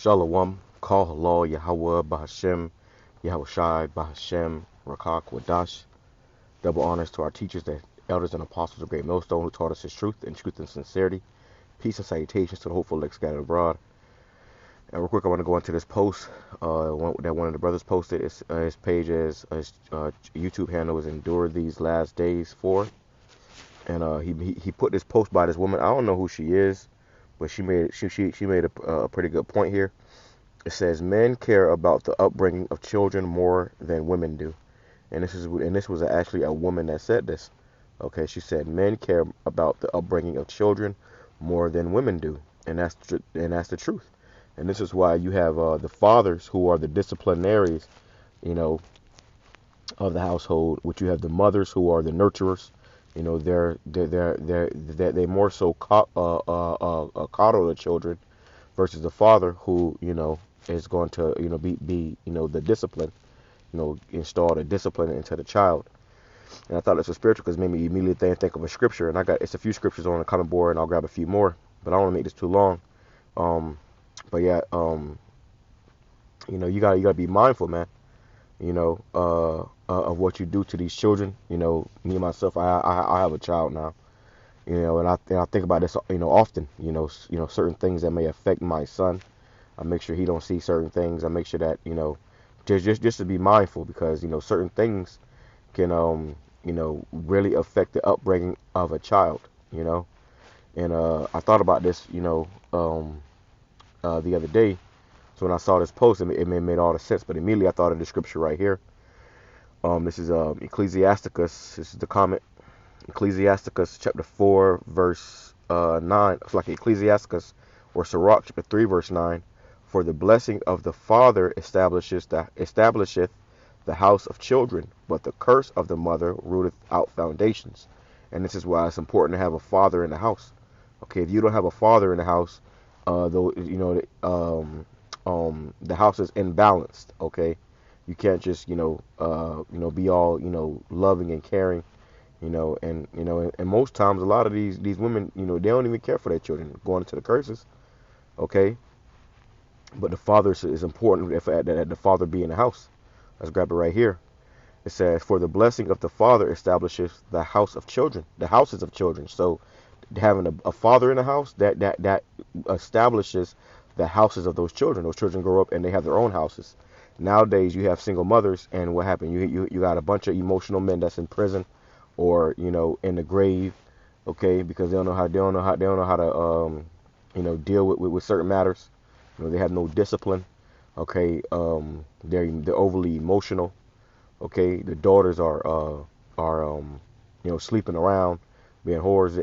Shalom, call halal, YAHAWAH, BAHASHAM, YAHAWASHI, BAHASHAM, RAWCHAA, QADASH. Double honors to our teachers, the elders and apostles of Great Millstone, who taught us his truth and sincerity. Peace and salutations to the hopeful elect scattered abroad. And real quick, I want to go into this post that one of the brothers posted. His page is his YouTube handle is Endure These Last Days 4. And he put this post by this woman. I don't know who she is, but she made a pretty good point here. It says men care about the upbringing of children more than women do, and this was actually a woman that said this. Okay, she said men care about the upbringing of children more than women do, and that's the truth. And this is why you have the fathers who are the disciplinaries, you know, of the household, which you have the mothers who are the nurturers. You know, they more so coddle the children versus the father who, you know, is going to, you know, be you know, the discipline, you know, install the discipline into the child. And I thought this was spiritual because it made me immediately think of a scripture, and it's a few scriptures on the comment board, and I'll grab a few more, but I don't want to make this too long. But yeah, you know, you gotta be mindful, man, you know, of what you do to these children. You know, me myself, I have a child now, you know, and I think about this, you know, often. You know, certain things that may affect my son. I make sure he don't see certain things. I make sure that, you know, just to be mindful, because, you know, certain things can you know, really affect the upbringing of a child. You know, and I thought about this, you know, the other day. So when I saw this post, it made all the sense. But immediately I thought of the scripture right here. This is Ecclesiasticus. This is the comment. Ecclesiasticus chapter 4 verse 9. It's like Ecclesiasticus or Sirach chapter 3 verse 9. For the blessing of the father establisheth the house of children, but the curse of the mother rooteth out foundations. And this is why it's important to have a father in the house. Okay, if you don't have a father in the house, though, you know, the house is imbalanced. Okay, you can't just, you know, be all, you know, loving and caring, you know, and most times a lot of these women, you know, they don't even care for their children going into the curses. Okay, but the father is important, that the father be in the house. Let's grab it right here. It says, for the blessing of the father establishes the house of children, the houses of children. So having a father in the house, that establishes the houses of those children. Those children grow up and they have their own houses. Nowadays you have single mothers, and what happened? You got a bunch of emotional men that's in prison, or, you know, in the grave. Okay, because they don't know how to you know, deal with certain matters. You know, they have no discipline. Okay, they're overly emotional. Okay, the daughters are you know, sleeping around, being whores.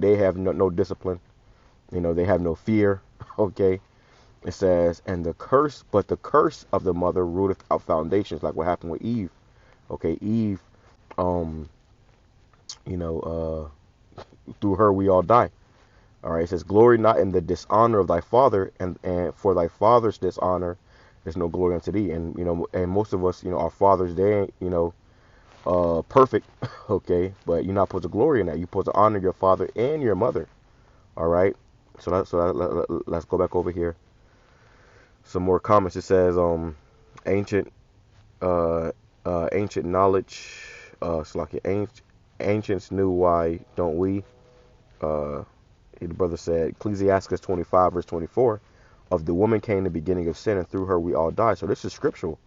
They have no discipline. You know, they have no fear. Okay, it says, and the curse of the mother rooteth out foundations, like what happened with Eve. Okay, Eve, you know, through her we all die. All right, it says, glory not in the dishonor of thy father, and for thy father's dishonor there's no glory unto thee. And, you know, and most of us, you know, our fathers, they ain't, you know, perfect. Okay, but you're not supposed to glory in that. You're supposed to honor your father and your mother. All right, let's go back over here. Some more comments. It says, ancient ancient knowledge, it's like ancients knew, why don't we? The brother said, Ecclesiasticus 25 verse 24, of the woman came the beginning of sin, and through her we all die. So this is scriptural.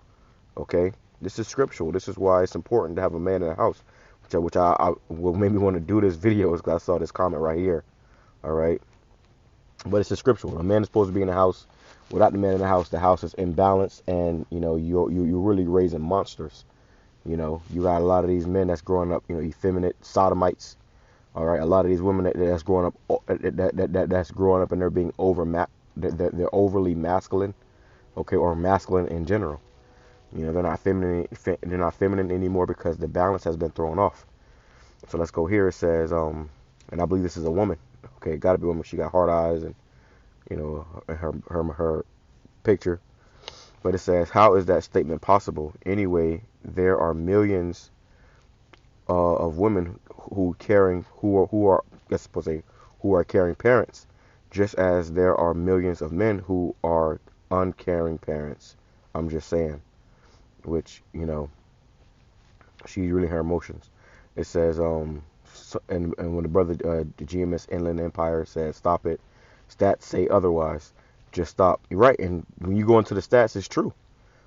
Okay, this is scriptural. This is why it's important to have a man in the house, which I what made me want to do this video is because I saw this comment right here. All right, but it's a scriptural. A man is supposed to be in the house. Without the man in the house is imbalanced, and, you know, you're really raising monsters. You know, you got a lot of these men that's growing up, you know, effeminate sodomites. All right, a lot of these women that's growing up, that's growing up, and they're being they're overly masculine. Okay, or masculine in general. You know, they're not feminine. They're not feminine anymore because the balance has been thrown off. So let's go here. It says, and I believe this is a woman. Okay, got to be a woman. She got hard eyes, and, you know, her picture. But it says, how is that statement possible? Anyway, there are millions of women who are let's suppose who are caring parents, just as there are millions of men who are uncaring parents. I'm just saying, which, she's really her emotions. It says, and when the brother, the GMS Inland Empire said, stop it, stats say otherwise. Just stop. You're right. And when you go into the stats, it's true.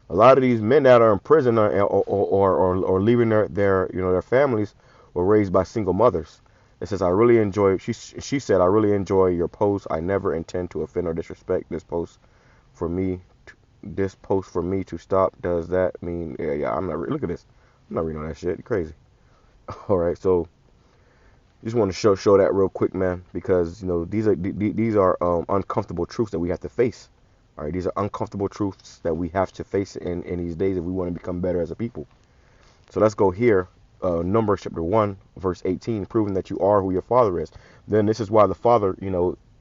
A lot of these men that are in prison or leaving their families were raised by single mothers. It says, I really enjoy, she said, I really enjoy your post. I never intend to offend or disrespect for me. This post for me to stop. Does that mean, yeah, I'm not, look at this. I'm not reading all that shit. You're crazy. All right. So just want to show that real quick, man, because, these are uncomfortable truths that we have to face. All right. These are uncomfortable truths that we have to face in these days if we want to become better as a people. So let's go here. Numbers chapter 1, verse 18, proving that you are who your father is. Then this is why the father,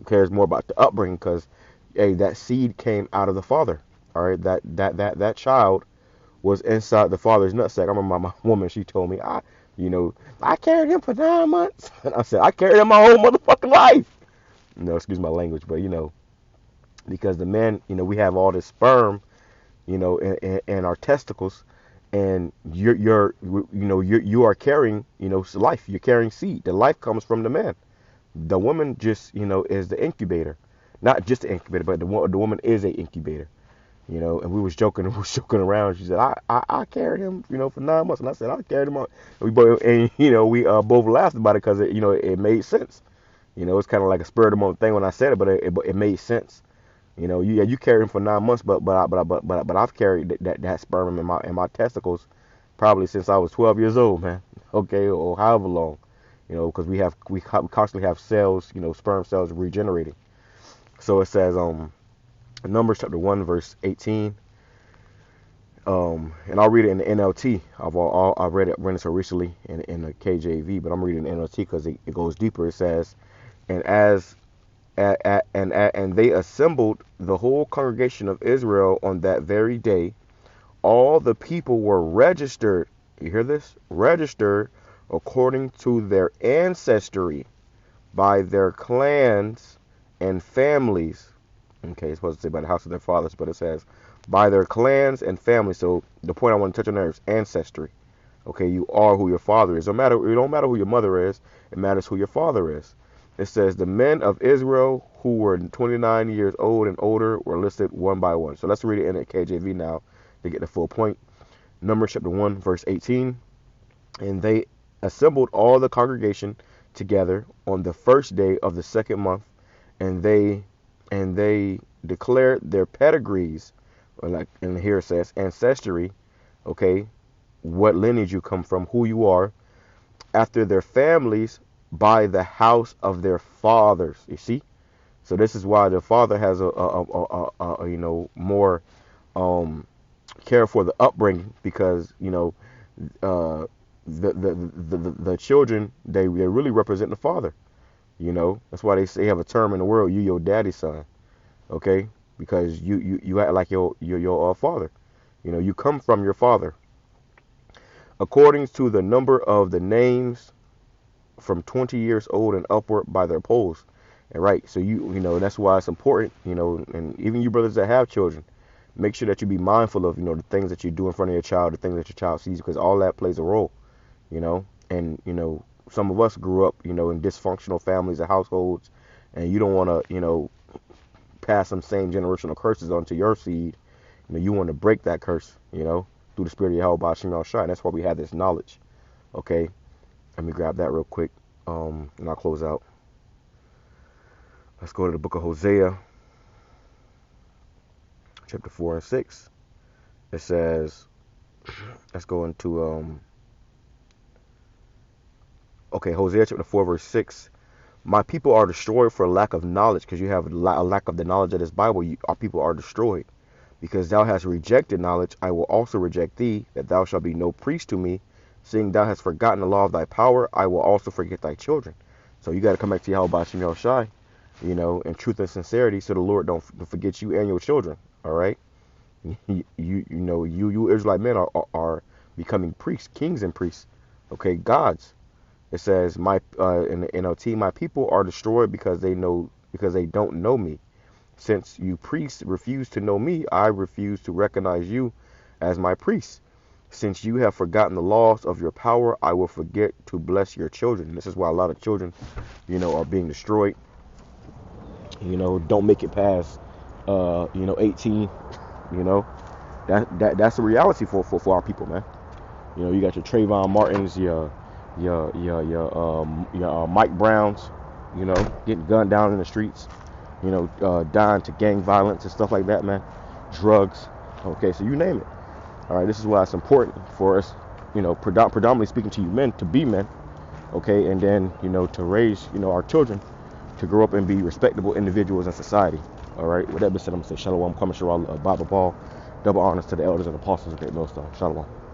cares more about the upbringing, because, hey, that seed came out of the father. All right, that child was inside the father's nutsack. I remember my woman, she told me, I carried him for 9 months. And I said, I carried him my whole motherfucking life. Excuse my language, but because the man, we have all this sperm, in our testicles. And you are carrying, life. You're carrying seed. The life comes from the man. The woman just, is the incubator. Not just the incubator, but the woman is a incubator. And we was joking around. She said, I carried him, for 9 months. And I said, I carried him on. We both laughed about it because it made sense. It's kind of like a spur of the moment thing when I said it, but it made sense. You carried him for 9 months, but I've carried that sperm in my testicles probably since I was 12 years old, man. Okay, or however long, because we constantly have cells, sperm cells regenerating. So it says, Numbers chapter 1 verse 18, and I'll read it in the NLT. I've read it so recently in the KJV, but I'm reading the NLT because it goes deeper. It says, and they assembled the whole congregation of Israel on that very day. All the people were registered. You hear this? Registered according to their ancestry by their clans and families. Okay, it's supposed to say by the house of their fathers, but it says by their clans and families. So the point I want to touch on there is ancestry. Okay, you are who your father is. It don't matter who your mother is. It matters who your father is. It says the men of Israel who were 29 years old and older were listed one by one. So let's read it in the KJV now to get the full point. Numbers chapter 1, verse 18. And they assembled all the congregation together on the first day of the second month, and they declared their pedigrees, and here it says ancestry, okay, what lineage you come from, who you are, after their families, by the house of their fathers. You see, so this is why the father has a more care for the upbringing, because the children, they really represent the father. That's why they have a term in the world, you your daddy's son. Okay, because you act like your father. You come from your father. According to the number of the names from 20 years old and upward by their polls. And right, so that's why it's important, and even you brothers that have children, make sure that you be mindful of, the things that you do in front of your child, the things that your child sees, because all that plays a role, and, some of us grew up, in dysfunctional families and households, and you don't want to, pass some same generational curses onto your seed. You want to break that curse, through the spirit of YAHAWASHI, and that's why we have this knowledge. Okay. Let me grab that real quick, and I'll close out. Let's go to the book of Hosea, chapter 4 and 6. It says, let's go into, Hosea chapter 4, verse 6. My people are destroyed for lack of knowledge, because you have a lack of the knowledge of this Bible. Our people are destroyed. Because thou hast rejected knowledge, I will also reject thee, that thou shalt be no priest to me. Seeing thou hast forgotten the law of thy power, I will also forget thy children. So you got to come back to YAHAWASHI, in truth and sincerity, so the Lord don't forget you and your children. All right, you Israelite men are becoming priests, kings and priests. Okay, gods. It says in the NLT, my people are destroyed because they know because they don't know me. Since you priests refuse to know me, I refuse to recognize you as my priests. Since you have forgotten the laws of your power, I will forget to bless your children. And this is why a lot of children, are being destroyed. Don't make it past, 18. That's the reality for our people, man. You got your Trayvon Martins, your Mike Browns, getting gunned down in the streets, dying to gang violence and stuff like that, man. Drugs. Okay, so you name it. All right, this is why it's important for us, predominantly speaking to you men, to be men, okay, and then, to raise, our children to grow up and be respectable individuals in society. All right, with that being said, I'm going to say Shalom, Kwame Shalom, Bible Ball, double honors to the elders and apostles of Great Millstone. Shalom.